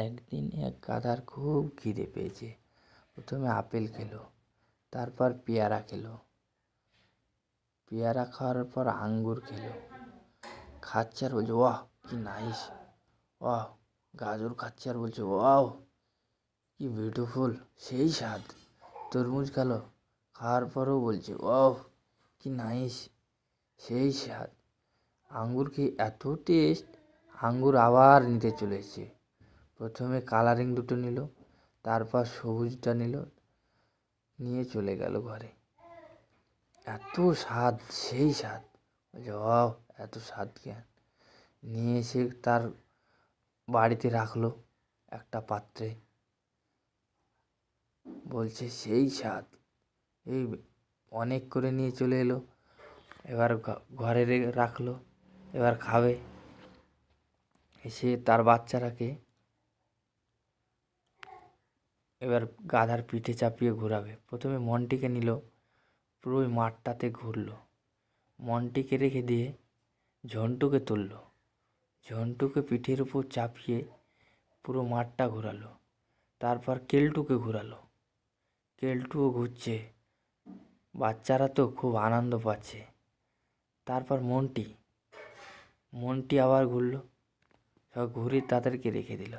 একদিন এক গাধার খুব খিদে পেয়েছে। প্রথমে আপেল খেলো, তারপর পেয়ারা খেলো, পেয়ারা খাওয়ার পর আঙ্গুর খেলো। খাচ্ছে আর বলছে ওয়াহ কি নাইস, ওয়াহ। গাজর খাচ্ছে আর বলছে ওয়াও কি বিউটিফুল, সেই স্বাদ। তরমুজ খেলো, খাওয়ার পরেও বলছে ওয়াও কি নাইস, সেই স্বাদ। আঙ্গুর খেয়ে এত টেস্ট, আঙ্গুর আবার নিতে চলে এসেছে। প্রথমে কালারিং দুটো নিল, তারপর সবুজটা নিল, নিয়ে চলে গেল ঘরে। এত স্বাদ, সেই স্বাদ, বলছে ও এত স্বাদ কেন। নিয়ে এসে তার বাড়িতে রাখলো একটা পাত্রে, বলছে সেই স্বাদ। এই অনেক করে নিয়ে চলে এলো, এবার ঘরে রাখলো, এবার খাবে। এসে তার বাচ্চারাকে এবার গাধার পিঠে চাপিয়ে ঘোরাবে। প্রথমে মন্টিকে নিল, পুরো ওই মাঠটাতে ঘুরলো। মন্টিকে রেখে দিয়ে ঝন্টুকে তুললো, ঝন্টুকে পিঠের উপর চাপিয়ে পুরো মাঠটা ঘোরালো। তারপর কেলটুকে ঘোরালো, কেলটুও ঘুরছে, বাচ্চারা তো খুব আনন্দ পাচ্ছে। তারপর মন্টি আবার ঘুরলো, সব ঘুরে তাদেরকে রেখে দিল।